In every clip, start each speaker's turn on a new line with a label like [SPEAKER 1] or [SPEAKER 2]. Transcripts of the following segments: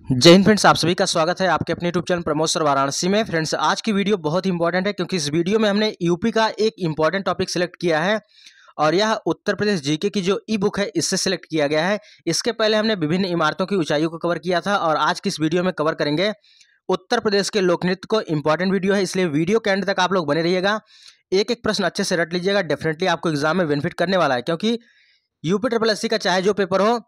[SPEAKER 1] जय हिंद फ्रेंड्स, आप सभी का स्वागत है आपके अपने YouTube channel Pramod sir Varanasi में। फ्रेंड्स, आज की वीडियो बहुत ही इंपॉर्टेंट है क्योंकि इस वीडियो में हमने यूपी का एक इंपॉर्टेंट टॉपिक सिलेक्ट किया है और यह उत्तर प्रदेश जीके की जो ई बुक है इससे सिलेक्ट किया गया है। इसके पहले हमने विभिन्न इमारतों की ऊंचाइयों को कवर किया था और आज की इस वीडियो में कवर करेंगे उत्तर प्रदेश के लोक नृत्य को। इंपॉर्टेंट वीडियो है, इसलिए वीडियो के एंड तक आप लोग बने रहिएगा। एक एक प्रश्न अच्छे से रट लीजिएगा, डेफिनेटली आपको एग्जाम में बेनिफिट करने वाला है क्योंकि यूपी ट्रिपल एससी का चाहे जो पेपर हो,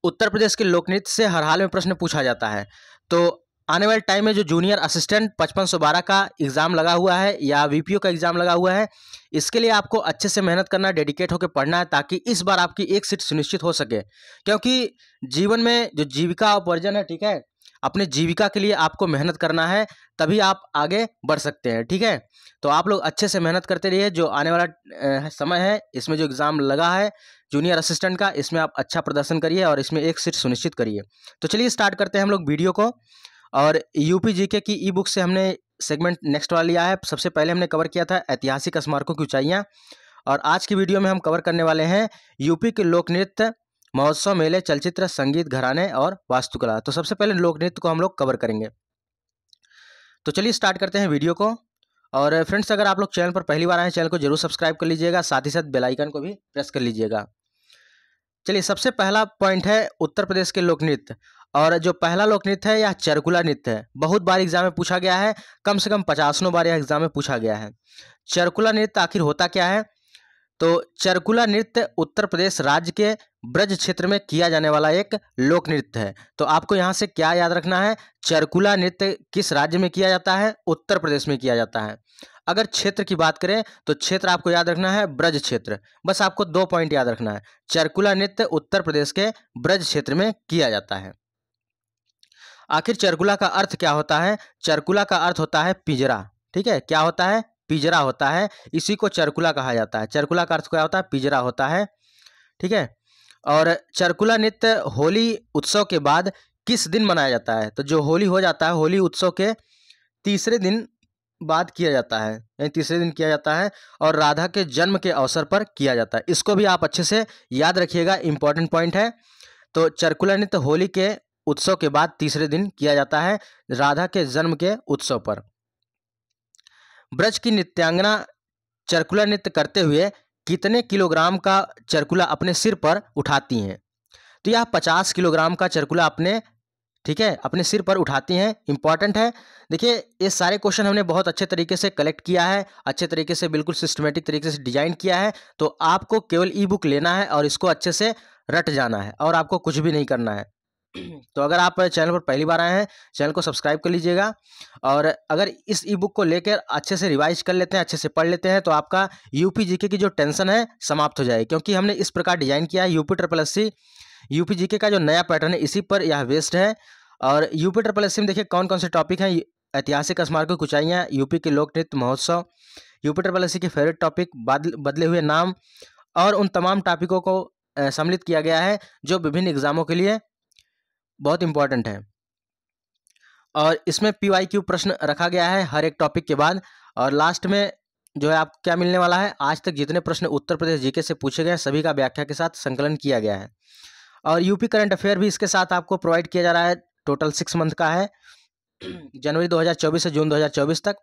[SPEAKER 1] उत्तर प्रदेश के लोक नृत्य से हर हाल में प्रश्न पूछा जाता है। तो आने वाले टाइम में जो जूनियर असिस्टेंट 5512 का एग्जाम लगा हुआ है या वीपीओ का एग्जाम लगा हुआ है, इसके लिए आपको अच्छे से मेहनत करना है, डेडिकेट होकर पढ़ना है ताकि इस बार आपकी एक सीट सुनिश्चित हो सके। क्योंकि जीवन में जो जीविका उपार्जन है, ठीक है, अपने जीविका के लिए आपको मेहनत करना है, तभी आप आगे बढ़ सकते हैं। ठीक है, तो आप लोग अच्छे से मेहनत करते रहिए। जो आने वाला समय है, इसमें जो एग्ज़ाम लगा है जूनियर असिस्टेंट का, इसमें आप अच्छा प्रदर्शन करिए और इसमें एक सीट सुनिश्चित करिए। तो चलिए स्टार्ट करते हैं हम लोग वीडियो को। और यूपी जीके की ई बुक से हमने सेगमेंट नेक्स्ट वाला लिया है। सबसे पहले हमने कवर किया था ऐतिहासिक स्मारकों की ऊंचाइयाँ, और आज की वीडियो में हम कवर करने वाले हैं यूपी के लोक नृत्य, महोत्सव, मेले, चलचित्र, संगीत, घराने और वास्तुकला। तो सबसे पहले लोक नृत्य को हम लोग कवर करेंगे। तो चलिए स्टार्ट करते हैं वीडियो को। और फ्रेंड्स, अगर आप लोग चैनल पर पहली बार आए हैं, चैनल को जरूर सब्सक्राइब कर लीजिएगा, साथ ही साथ बेल आइकन को भी प्रेस कर लीजिएगा। चलिए, सबसे पहला पॉइंट है उत्तर प्रदेश के लोक नृत्य। और जो पहला लोक नृत्य है यह चरकुला नृत्य है। बहुत बार एग्जाम में पूछा गया है, कम से कम 50 बार यह एग्जाम में पूछा गया है। चरकुला नृत्य आखिर होता क्या है? तो चरकुला नृत्य उत्तर प्रदेश राज्य के ब्रज क्षेत्र में किया जाने वाला एक लोक नृत्य है। तो आपको यहाँ से क्या याद रखना है? चरकुला नृत्य किस राज्य में किया जाता है? उत्तर प्रदेश में किया जाता है। अगर क्षेत्र की बात करें तो क्षेत्र आपको याद रखना है ब्रज क्षेत्र। बस आपको 2 पॉइंट याद रखना है। चरकुला नृत्य उत्तर प्रदेश के ब्रज क्षेत्र में किया जाता है। आखिर चरकुला का अर्थ क्या होता है? चरकुला का अर्थ होता है पिंजरा। ठीक है, क्या होता है? पिंजरा होता है, इसी को चरकुला कहा जाता है। चरकुला का अर्थ क्या होता है? पिंजरा होता है। ठीक है, और चरकुला नृत्य होली उत्सव के बाद किस दिन मनाया जाता है? तो जो होली हो जाता है, होली उत्सव के तीसरे दिन बाद किया जाता है, यानी तीसरे दिन किया जाता है, और राधा के जन्म के अवसर पर किया जाता है। इसको भी आप अच्छे से याद रखिएगा, इंपॉर्टेंट पॉइंट है। तो चरकुला नृत्य होली के उत्सव के बाद तीसरे दिन किया जाता है, राधा के जन्म के उत्सव पर। ब्रज की नृत्यांगना चरकुला नृत्य करते हुए कितने किलोग्राम का चरकुला अपने सिर पर उठाती हैं? तो यह 50 किलोग्राम का चरकुला अपने, ठीक है, अपने सिर पर उठाती हैं। इंपॉर्टेंट है। देखिए, ये सारे क्वेश्चन हमने बहुत अच्छे तरीके से कलेक्ट किया है, अच्छे तरीके से, बिल्कुल सिस्टमेटिक तरीके से डिजाइन किया है। तो आपको केवल ई बुक लेना है और इसको अच्छे से रट जाना है और आपको कुछ भी नहीं करना है। तो अगर आप चैनल पर पहली बार आए हैं, चैनल को सब्सक्राइब कर लीजिएगा। और अगर इस ई बुक को लेकर अच्छे से रिवाइज कर लेते हैं, अच्छे से पढ़ लेते हैं, तो आपका यूपी जीके की जो टेंशन है समाप्त हो जाएगी। क्योंकि हमने इस प्रकार डिजाइन किया है। UP triple SC UP GK का जो नया पैटर्न है, इसी पर यह बेस्ड है। और यूपी ट्रिपल एससी में देखिए कौन कौन से टॉपिक हैं। ऐतिहासिक स्मारकों की ऊंचाइयाँ, यूपी के लोक नृत्य महोत्सव, यूपी ट्रिपल एससी के फेवरेट टॉपिक, बदले हुए नाम, और उन तमाम टॉपिकों को सम्मिलित किया गया है जो विभिन्न एग्जामों के लिए बहुत इंपॉर्टेंट है। और इसमें PYQ प्रश्न रखा गया है हर एक टॉपिक के बाद। और लास्ट में जो है आपको क्या मिलने वाला है? आज तक जितने प्रश्न उत्तर प्रदेश जीके से पूछे गए सभी का व्याख्या के साथ संकलन किया गया है। और यूपी करंट अफेयर भी इसके साथ आपको प्रोवाइड किया जा रहा है। टोटल 6 मंथ का है, जनवरी 2024 से जून 2024 तक।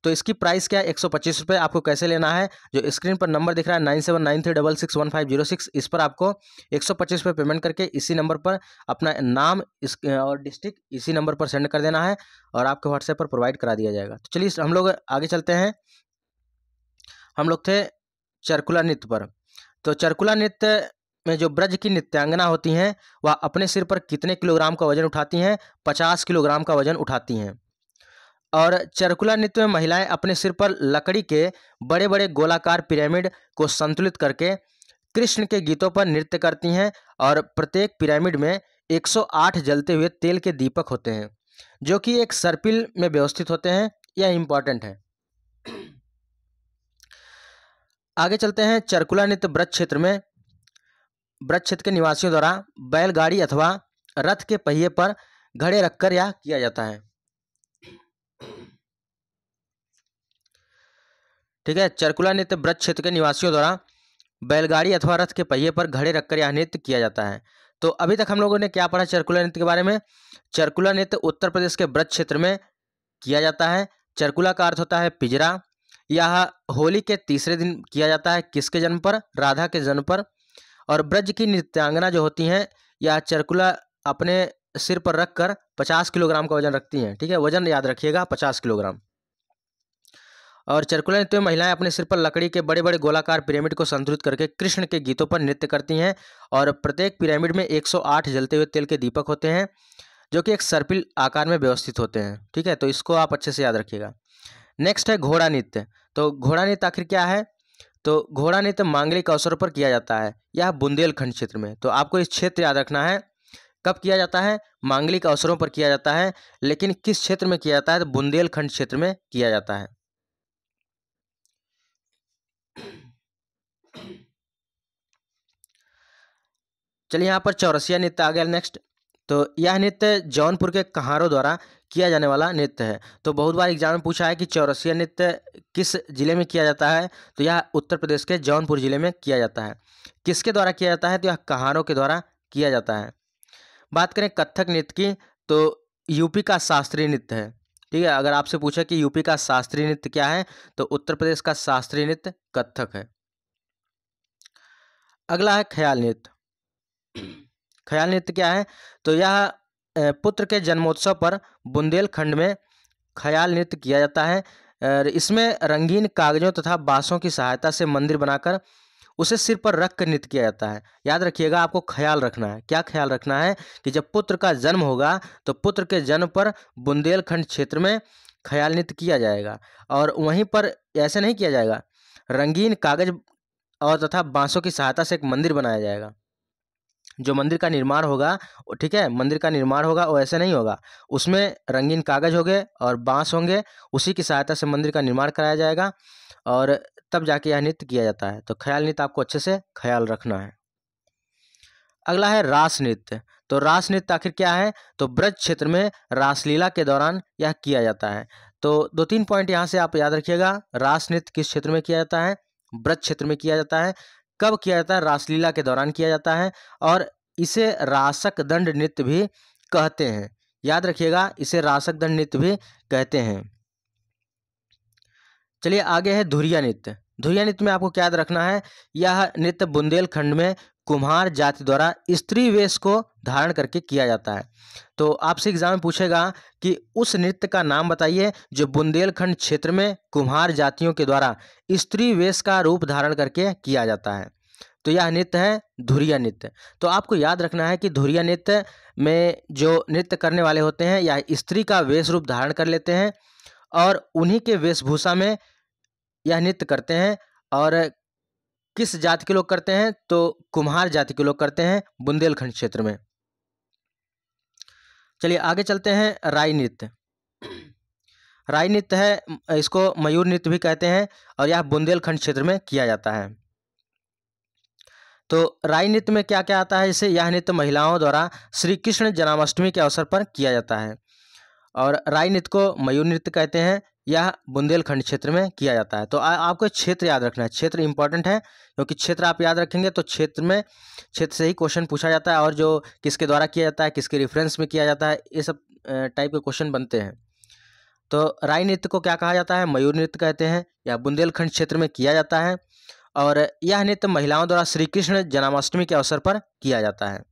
[SPEAKER 1] तो इसकी प्राइस क्या है? 125 रुपये। आपको कैसे लेना है? जो स्क्रीन पर नंबर दिख रहा है 9793661506, इस पर आपको 125 रुपये पेमेंट करके इसी नंबर पर अपना नाम और डिस्ट्रिक्ट इसी नंबर पर सेंड कर देना है और आपके व्हाट्सएप पर प्रोवाइड करा दिया जाएगा। तो चलिए हम लोग आगे चलते हैं। हम लोग थे चरकुला नृत्य पर। तो चरकुला नृत्य में जो ब्रज की नृत्यांगना होती हैं वह अपने सिर पर कितने किलोग्राम का वजन उठाती हैं? 50 किलोग्राम का वजन उठाती हैं। और चरकुला नृत्य में महिलाएं अपने सिर पर लकड़ी के बड़े बड़े गोलाकार पिरामिड को संतुलित करके कृष्ण के गीतों पर नृत्य करती हैं। और प्रत्येक पिरामिड में 108 जलते हुए तेल के दीपक होते हैं जो कि एक सर्पिल में व्यवस्थित होते हैं। यह इंपॉर्टेंट है। आगे चलते हैं। चरकुला नृत्य ब्रज क्षेत्र के निवासियों द्वारा बैलगाड़ी अथवा रथ के पहिए पर घड़े रखकर यह किया जाता है। ठीक है, चरकुला नृत्य ब्रज क्षेत्र के निवासियों द्वारा बैलगाड़ी अथवा रथ के पहिए पर घड़े रखकर यह नृत्य किया जाता है। तो अभी तक हम लोगों ने क्या पढ़ा चरकुला नृत्य के बारे में। चरकुला नृत्य उत्तर प्रदेश के ब्रज क्षेत्र में किया जाता है। चरकुला का अर्थ होता है पिंजरा। यह होली के तीसरे दिन किया जाता है। किसके जन्म पर? राधा के जन्म पर। और ब्रज की नृत्यांगना जो होती हैं, यह चरकुला अपने सिर पर रखकर 50 किलोग्राम का वजन रखती हैं। ठीक है, वजन याद रखिएगा 50 किलोग्राम। और चरकुला नृत्य में महिलाएं अपने सिर पर लकड़ी के बड़े बड़े गोलाकार पिरामिड को संतुलित करके कृष्ण के गीतों पर नृत्य करती हैं। और प्रत्येक पिरामिड में 108 जलते हुए तेल के दीपक होते हैं, जो कि एक सर्पिल आकार में व्यवस्थित होते हैं। ठीक है, तो इसको आप अच्छे से याद रखिएगा। नेक्स्ट है घोड़ा नृत्य। तो घोड़ा नृत्य आखिर क्या है? तो घोड़ा नृत्य मांगलिक अवसरों पर किया जाता है। यह बुंदेलखंड क्षेत्र में। तो आपको इस क्षेत्र याद रखना है। कब किया जाता है? मांगलिक अवसरों पर किया जाता है। लेकिन किस क्षेत्र में किया जाता है? तो बुंदेलखंड क्षेत्र में किया जाता है। चलिए, यहाँ पर चौरसिया नृत्य आ गया नेक्स्ट। तो यह नृत्य जौनपुर के कहारों द्वारा किया जाने वाला नृत्य है। तो बहुत बार एग्जाम में पूछा है कि चौरसिया नृत्य किस जिले में किया जाता है? तो यह उत्तर प्रदेश के जौनपुर जिले में किया जाता है। किसके द्वारा किया जाता है? तो यह कहारों के द्वारा किया जाता है। बात करें कथक नृत्य की, तो यूपी का शास्त्रीय नृत्य है। ठीक है, अगर आपसे पूछे कि यूपी का शास्त्रीय नृत्य क्या है, तो उत्तर प्रदेश का शास्त्रीय नृत्य कथक है। अगला है ख्याल नृत्य। ख्याल नृत्य क्या है? तो यह पुत्र के जन्मोत्सव पर बुंदेलखंड में ख्याल नृत्य किया जाता है। इसमें रंगीन कागजों तथा बांसों की सहायता से मंदिर बनाकर उसे सिर पर रख कर नृत्य किया जाता है। याद रखिएगा, आपको ख्याल रखना है। क्या ख्याल रखना है? कि जब पुत्र का जन्म होगा तो पुत्र के जन्म पर बुंदेलखंड क्षेत्र में ख्याल नृत्य किया जाएगा। और वहीं पर ऐसे नहीं किया जाएगा, रंगीन कागज और तथा बांसों की सहायता से एक मंदिर बनाया जाएगा। जो मंदिर का निर्माण होगा, ठीक है, मंदिर का निर्माण होगा वो ऐसे नहीं होगा, उसमें रंगीन कागज होंगे और बांस होंगे, उसी की सहायता से मंदिर का निर्माण कराया जाएगा और तब जाके यह नृत्य किया जाता है। तो ख्याल नृत्य आपको अच्छे से ख्याल रखना है। अगला है रास नृत्य। तो रास नृत्य आखिर क्या है? तो ब्रज क्षेत्र में रासलीला के दौरान यह किया जाता है। तो 2-3 पॉइंट यहाँ से आप याद रखिएगा। रास नृत्य किस क्षेत्र में किया जाता है? ब्रज क्षेत्र में किया जाता है। कब किया जाता है? रासलीला के दौरान किया जाता है। और इसे रासक दंड नृत्य भी कहते हैं। याद रखिएगा, इसे रासक दंड नृत्य भी कहते हैं। चलिए, आगे है धुरिया नृत्य। धुरिया नृत्य में आपको क्या याद रखना है? यह नृत्य बुंदेलखंड में कुम्हार जाति द्वारा स्त्री वेश को धारण करके किया जाता है। तो आपसे एग्जाम में पूछेगा कि उस नृत्य का नाम बताइए जो बुंदेलखंड क्षेत्र में कुम्हार जातियों के द्वारा स्त्री वेश का रूप धारण करके किया जाता है। तो यह नृत्य है धुरिया नृत्य। तो आपको याद रखना है कि धुरिया नृत्य में जो नृत्य करने वाले होते हैं या स्त्री का वेश रूप धारण कर लेते हैं और उन्हीं के वेशभूषा में यह नृत्य करते हैं। और किस जाति के लोग करते हैं? तो कुम्हार जाति के लोग करते हैं बुंदेलखंड क्षेत्र में। चलिए, आगे चलते हैं राई नृत्य। राई नृत्य है, इसको मयूर नृत्य भी कहते हैं और यह बुंदेलखंड क्षेत्र में किया जाता है। तो राई नृत्य में क्या क्या आता है? जैसे यह नृत्य महिलाओं द्वारा श्री कृष्ण जन्माष्टमी के अवसर पर किया जाता है। और राई नृत्य को मयूर नृत्य कहते हैं। यह बुंदेलखंड क्षेत्र में किया जाता है। तो आपको क्षेत्र याद रखना है। क्षेत्र इंपॉर्टेंट है, क्योंकि क्षेत्र आप याद रखेंगे तो क्षेत्र से ही क्वेश्चन पूछा जाता है। और जो किसके द्वारा किया जाता है, किसके रेफरेंस में किया जाता है, ये सब टाइप के क्वेश्चन बनते हैं। तो राई नृत्य को क्या कहा जाता है? मयूर नृत्य कहते हैं। यह बुंदेलखंड क्षेत्र में किया जाता है और यह नृत्य महिलाओं द्वारा श्री कृष्ण जन्माष्टमी के अवसर पर किया जाता है।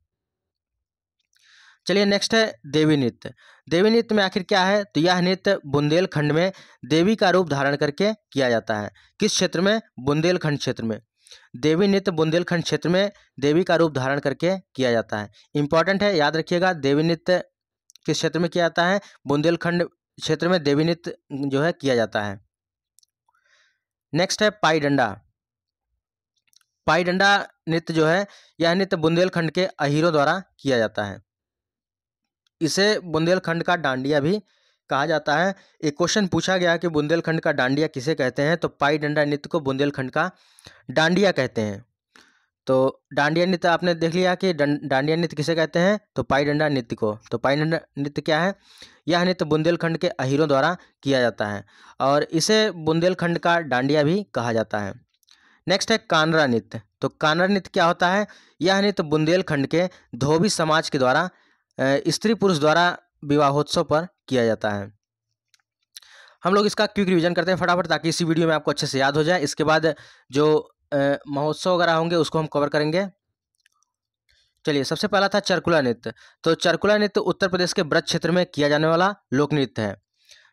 [SPEAKER 1] चलिए, नेक्स्ट है देवी नृत्य। देवी नृत्य में आखिर क्या है? तो यह नृत्य बुंदेलखंड में देवी का रूप धारण करके किया जाता है। किस क्षेत्र में? बुंदेलखंड क्षेत्र में। देवी नृत्य बुंदेलखंड क्षेत्र में देवी का रूप धारण करके किया जाता है। इंपॉर्टेंट है, याद रखिएगा। देवी नृत्य किस क्षेत्र में किया जाता है? बुंदेलखंड क्षेत्र में देवी नृत्य जो है किया जाता है। नेक्स्ट है पाई डंडा। पाई डंडा नृत्य जो है, यह नृत्य बुंदेलखंड के अहीरों द्वारा किया जाता है। इसे बुंदेलखंड का डांडिया भी कहा जाता है। एक क्वेश्चन पूछा गया कि बुंदेलखंड का डांडिया किसे कहते हैं? तो पाई डंडा नृत्य को बुंदेलखंड का डांडिया कहते हैं। तो डांडिया नृत्य आपने देख लिया कि डांडिया नृत्य किसे कहते हैं? तो पाई डंडा नृत्य को। तो पाई डंडा नृत्य क्या है? यह नृत्य बुंदेलखंड के अहीरों द्वारा किया जाता है और इसे बुंदेलखंड का डांडिया भी कहा जाता है। नेक्स्ट है कानरा नृत्य। तो कानरा नृत्य क्या होता है? यह नृत्य बुंदेलखंड के धोबी समाज के द्वारा स्त्री पुरुष द्वारा विवाहोत्सव पर किया जाता है। हम लोग इसका क्विक रिवीजन करते हैं फटाफट, ताकि इसी वीडियो में आपको अच्छे से याद हो जाए। इसके बाद जो महोत्सव वगैरह होंगे उसको हम कवर करेंगे। चलिए, सबसे पहला था चरकुला नृत्य। तो चरकुला नृत्य उत्तर प्रदेश के ब्रज क्षेत्र में किया जाने वाला लोक नृत्य है।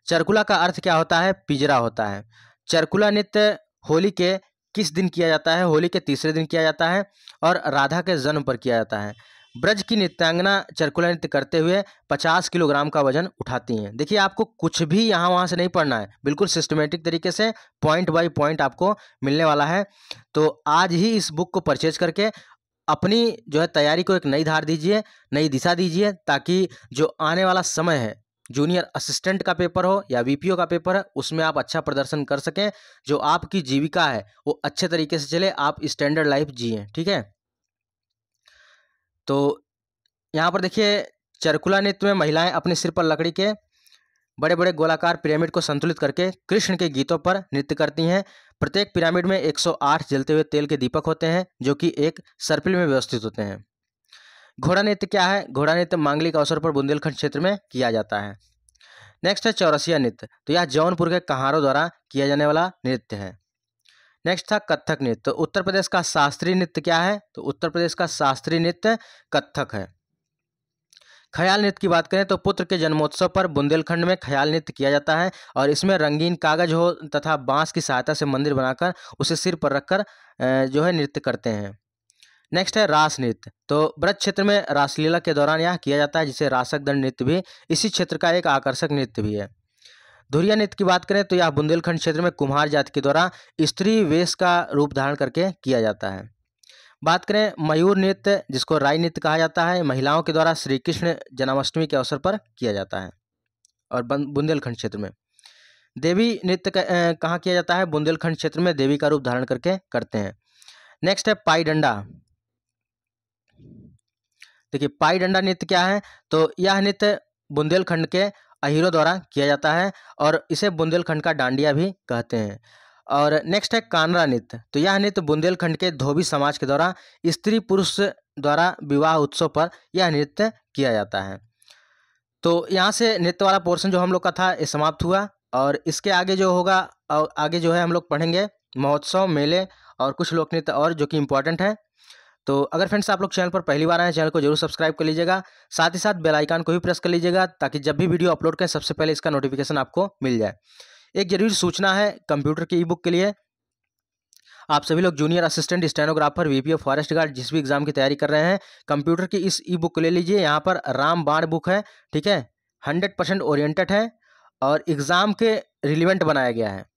[SPEAKER 1] चरकुला का अर्थ क्या होता है? पिंजरा होता है। चरकुला नृत्य होली के किस दिन किया जाता है? होली के तीसरे दिन किया जाता है और राधा के जन्म पर किया जाता है। ब्रज की नृत्यांगना चरकुला नृत्य करते हुए 50 किलोग्राम का वजन उठाती हैं। देखिए, आपको कुछ भी यहाँ वहाँ से नहीं पढ़ना है, बिल्कुल सिस्टमेटिक तरीके से पॉइंट बाय पॉइंट आपको मिलने वाला है। तो आज ही इस बुक को परचेज करके अपनी जो है तैयारी को एक नई धार दीजिए, नई दिशा दीजिए, ताकि जो आने वाला समय है, जूनियर असिस्टेंट का पेपर हो या वीपीओ का पेपर है, उसमें आप अच्छा प्रदर्शन कर सकें। जो आपकी जीविका है वो अच्छे तरीके से चले, आप स्टैंडर्ड लाइफ जिए। ठीक है, तो यहाँ पर देखिए, चरकुला नृत्य में महिलाएं अपने सिर पर लकड़ी के बड़े बड़े गोलाकार पिरामिड को संतुलित करके कृष्ण के गीतों पर नृत्य करती हैं। प्रत्येक पिरामिड में 108 जलते हुए तेल के दीपक होते हैं, जो कि एक सर्पिल में व्यवस्थित होते हैं। घोड़ा नृत्य क्या है? घोड़ा नृत्य मांगलिक अवसर पर बुंदेलखंड क्षेत्र में किया जाता है। नेक्स्ट है चौरसिया नृत्य। तो यह जौनपुर के कहारों द्वारा किया जाने वाला नृत्य है। नेक्स्ट था कथक नृत्य। तो उत्तर प्रदेश का शास्त्रीय नृत्य क्या है? तो उत्तर प्रदेश का शास्त्रीय नृत्य कथक है। ख्याल नृत्य की बात करें तो पुत्र के जन्मोत्सव पर बुंदेलखंड में ख्याल नृत्य किया जाता है और इसमें रंगीन कागज हो तथा बांस की सहायता से मंदिर बनाकर उसे सिर पर रखकर जो है नृत्य करते हैं। नेक्स्ट है रास नृत्य। तो ब्रज क्षेत्र में रासलीला के दौरान यह किया जाता है, जिसे रासक दंड नृत्य भी इसी क्षेत्र का एक आकर्षक नृत्य भी है। धुरिया नृत्य की बात करें तो यह बुंदेलखंड क्षेत्र में कुम्हार जाति के द्वारा स्त्री वेश का रूप धारण करके किया जाता है। बात करें मयूर नृत्य, जिसको राई नृत्य कहा जाता है, महिलाओं के द्वारा श्री कृष्ण जन्माष्टमी के अवसर पर किया जाता है और बुंदेलखंड क्षेत्र में। देवी नृत्य कहाँ किया जाता है? बुंदेलखंड क्षेत्र में देवी का रूप धारण करके करते हैं। नेक्स्ट है पाई डंडा। देखिए, पाई डंडा नृत्य क्या है? तो यह नृत्य बुंदेलखंड के अहीरों द्वारा किया जाता है और इसे बुंदेलखंड का डांडिया भी कहते हैं। और नेक्स्ट है कानरा नृत्य। तो यह नृत्य बुंदेलखंड के धोबी समाज के द्वारा स्त्री पुरुष द्वारा विवाह उत्सव पर यह नृत्य किया जाता है। तो यहाँ से नृत्य वाला पोर्शन जो हम लोग का था ये समाप्त हुआ और इसके आगे जो होगा, आगे जो है हम लोग पढ़ेंगे महोत्सव, मेले और कुछ लोक नृत्य और जो कि इम्पोर्टेंट है। तो अगर फ्रेंड्स आप लोग चैनल पर पहली बार आए, चैनल को जरूर सब्सक्राइब कर लीजिएगा, साथ ही साथ बेल आइकन को भी प्रेस कर लीजिएगा, ताकि जब भी वीडियो अपलोड करें सबसे पहले इसका नोटिफिकेशन आपको मिल जाए। एक जरूरी सूचना है कंप्यूटर की ई बुक के लिए। आप सभी लोग junior assistant, stenographer, VPO, forest guard जिस भी एग्जाम की तैयारी कर रहे हैं, कंप्यूटर की इस ई बुक को ले लीजिए। यहाँ पर रामबाण बुक है, ठीक है, 100% ओरिएंटेड है और एग्जाम के रिलेवेंट बनाया गया है।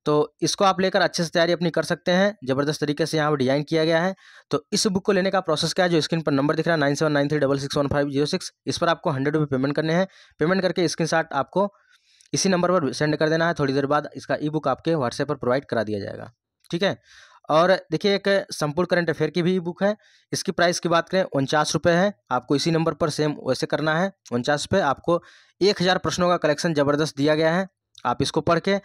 [SPEAKER 1] तो इसको आप लेकर अच्छे से तैयारी अपनी कर सकते हैं। ज़बरदस्त तरीके से यहाँ पर डिजाइन किया गया है। तो इस बुक को लेने का प्रोसेस क्या है? जो स्क्रीन पर नंबर दिख रहा है 9793661506, इस पर आपको 100 रुपये पेमेंट करने हैं। पेमेंट करके स्क्रीनशॉट आपको इसी नंबर पर सेंड कर देना है। थोड़ी देर बाद इसका ई बुक आपके व्हाट्सएप पर प्रोवाइड करा दिया जाएगा, ठीक है। और देखिए, एक संपूर्ण करंट अफेयर की भी ई बुक है। इसकी प्राइस की बात करें 49 रुपये है। आपको इसी नंबर पर सेम वैसे करना है, 49 रुपये। आपको 1000 प्रश्नों का कलेक्शन ज़बरदस्त दिया गया है। आप इसको पढ़ के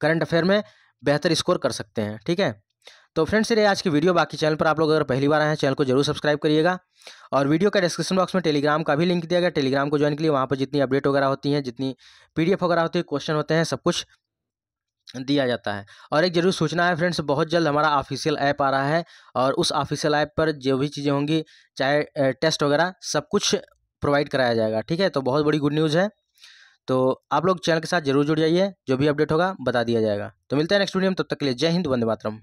[SPEAKER 1] करंट अफेयर में बेहतर स्कोर कर सकते हैं, ठीक है। तो फ्रेंड्स, ये आज की वीडियो। बाकी चैनल पर आप लोग अगर पहली बार आए हैं, चैनल को जरूर सब्सक्राइब करिएगा और वीडियो का डिस्क्रिप्शन बॉक्स में टेलीग्राम का भी लिंक दिया गया। टेलीग्राम को ज्वाइन के लिए वहाँ पर जितनी अपडेट वगैरह होती हैं, जितनी पीडीएफ वगैरह होती है, क्वेश्चन होते हैं, सब कुछ दिया जाता है। और एक जरूर सूचना है फ्रेंड्स, बहुत जल्द हमारा ऑफिशियल ऐप आ रहा है और उस ऑफिशियल ऐप पर जो भी चीज़ें होंगी, चाहे टेस्ट वगैरह, सब कुछ प्रोवाइड कराया जाएगा, ठीक है। तो बहुत बड़ी गुड न्यूज़ है। तो आप लोग चैनल के साथ जरूर जुड़ जाइए, जो भी अपडेट होगा बता दिया जाएगा। तो मिलते हैं नेक्स्ट वीडियो में, तब तक के लिए जय हिंद, वंदे मातरम।